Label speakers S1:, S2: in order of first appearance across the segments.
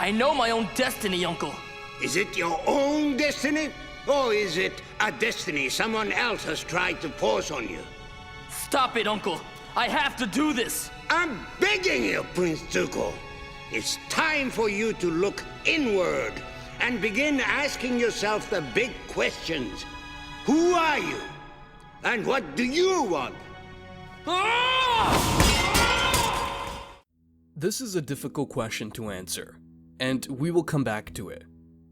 S1: I know my own destiny, Uncle.
S2: Is it your own destiny? Or is it a destiny someone else has tried to force on you?
S1: Stop it, Uncle. I have to do this.
S2: I'm begging you, Prince Zuko. It's time for you to look inward and begin asking yourself the big questions. Who are you? And what do you want?
S3: This is a difficult question to answer, and we will come back to it.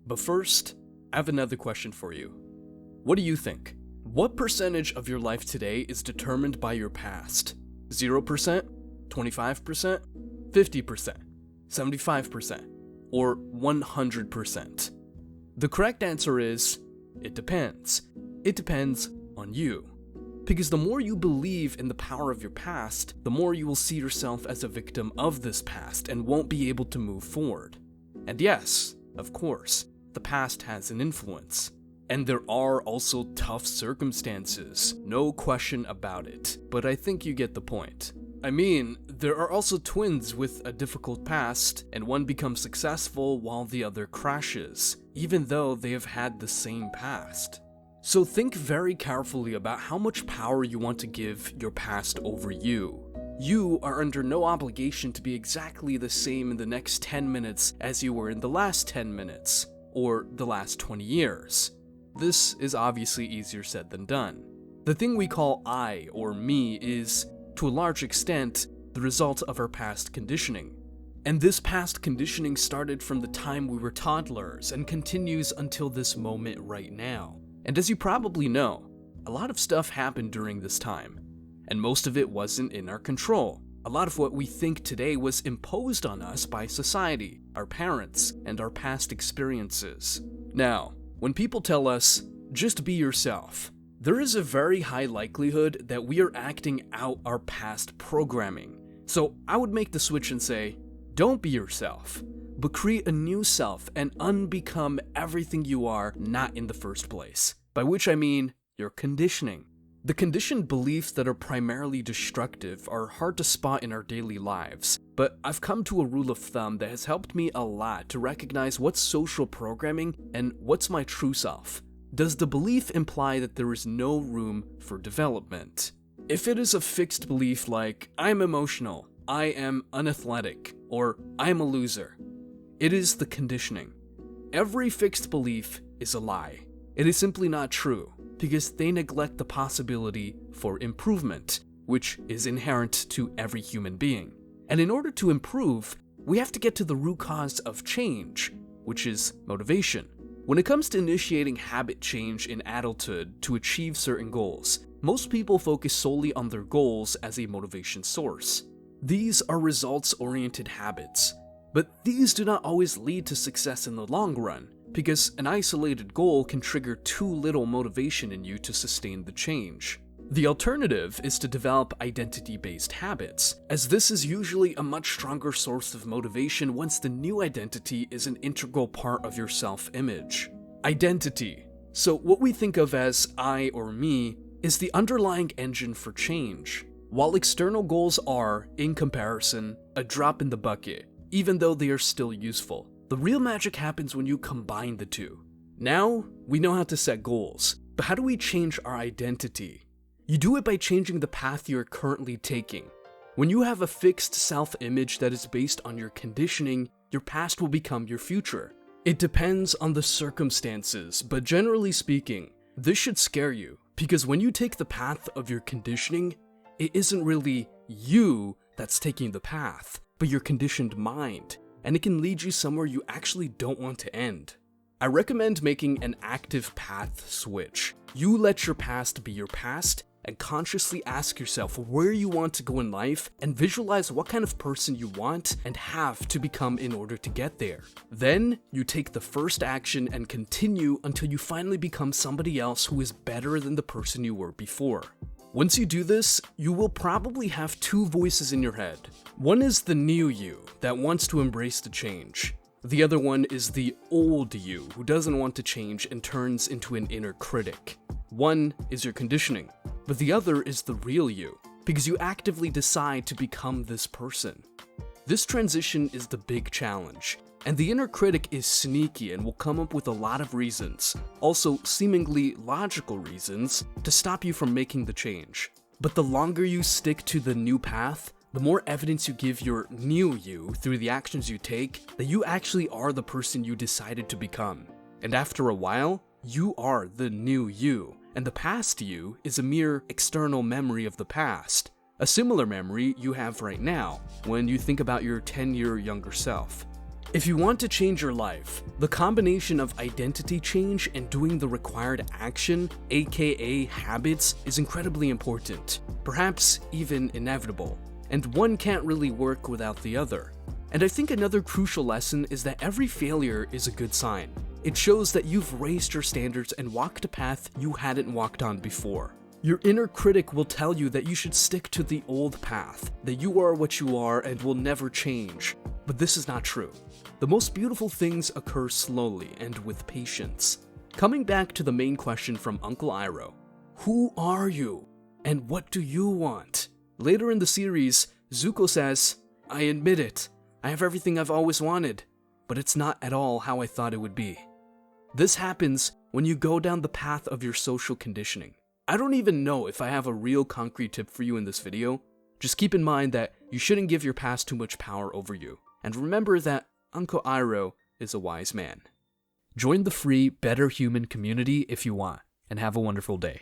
S3: But first, I have another question for you. What do you think? What percentage of your life today is determined by your past? 0%? 25%? 50%? 75%? Or 100%? The correct answer is, it depends. It depends on you. Because the more you believe in the power of your past, the more you will see yourself as a victim of this past and won't be able to move forward. And yes, of course, the past has an influence. And there are also tough circumstances, no question about it, but I think you get the point. I mean, there are also twins with a difficult past, and one becomes successful while the other crashes, even though they have had the same past. So think very carefully about how much power you want to give your past over you. You are under no obligation to be exactly the same in the next 10 minutes as you were in the last 10 minutes, or the last 20 years. This is obviously easier said than done. The thing we call I or me is, to a large extent, the result of our past conditioning. And this past conditioning started from the time we were toddlers and continues until this moment right now. And as you probably know, a lot of stuff happened during this time, and most of it wasn't in our control. A lot of what we think today was imposed on us by society, our parents, and our past experiences. Now, when people tell us, just be yourself, there is a very high likelihood that we are acting out our past programming. So I would make the switch and say, don't be yourself, but create a new self and unbecome everything you are not in the first place. By which I mean your conditioning. The conditioned beliefs that are primarily destructive are hard to spot in our daily lives, but I've come to a rule of thumb that has helped me a lot to recognize what's social programming and what's my true self. Does the belief imply that there is no room for development? If it is a fixed belief like, I'm emotional, I am unathletic, or I'm a loser, it is the conditioning. Every fixed belief is a lie. It is simply not true, because they neglect the possibility for improvement, which is inherent to every human being. And in order to improve, we have to get to the root cause of change, which is motivation. When it comes to initiating habit change in adulthood to achieve certain goals, most people focus solely on their goals as a motivation source. These are results-oriented habits, but these do not always lead to success in the long run, because an isolated goal can trigger too little motivation in you to sustain the change. The alternative is to develop identity-based habits, as this is usually a much stronger source of motivation once the new identity is an integral part of your self-image. Identity. So what we think of as I or me is the underlying engine for change, while external goals are, in comparison, a drop in the bucket, even though they are still useful. The real magic happens when you combine the two. Now, we know how to set goals, but how do we change our identity? You do it by changing the path you are currently taking. When you have a fixed self-image that is based on your conditioning, your past will become your future. It depends on the circumstances, but generally speaking, this should scare you, because when you take the path of your conditioning, it isn't really you that's taking the path, but your conditioned mind, and it can lead you somewhere you actually don't want to end. I recommend making an active path switch. You let your past be your past, and consciously ask yourself where you want to go in life and visualize what kind of person you want and have to become in order to get there. Then, you take the first action and continue until you finally become somebody else who is better than the person you were before. Once you do this, you will probably have two voices in your head. One is the new you that wants to embrace the change. The other one is the old you who doesn't want to change and turns into an inner critic. One is your conditioning, but the other is the real you, because you actively decide to become this person. This transition is the big challenge, And the inner critic is sneaky and will come up with a lot of reasons, also seemingly logical reasons, to stop you from making the change. But the longer you stick to the new path, the more evidence you give your new you through the actions you take that you actually are the person you decided to become. And after a while, you are the new you, and the past you is a mere external memory of the past, a similar memory you have right now when you think about your 10-year younger self. If you want to change your life, the combination of identity change and doing the required action, aka habits, is incredibly important, perhaps even inevitable, and one can't really work without the other. And I think another crucial lesson is that every failure is a good sign. It shows that you've raised your standards and walked a path you hadn't walked on before. Your inner critic will tell you that you should stick to the old path, that you are what you are and will never change. But this is not true. The most beautiful things occur slowly and with patience. Coming back to the main question from Uncle Iroh, who are you? And what do you want? Later in the series, Zuko says, I admit it, I have everything I've always wanted, but it's not at all how I thought it would be. This happens when you go down the path of your social conditioning. I don't even know if I have a real concrete tip for you in this video. Just keep in mind that you shouldn't give your past too much power over you. And remember that Uncle Iroh is a wise man. Join the free Better Human community if you want, and have a wonderful day.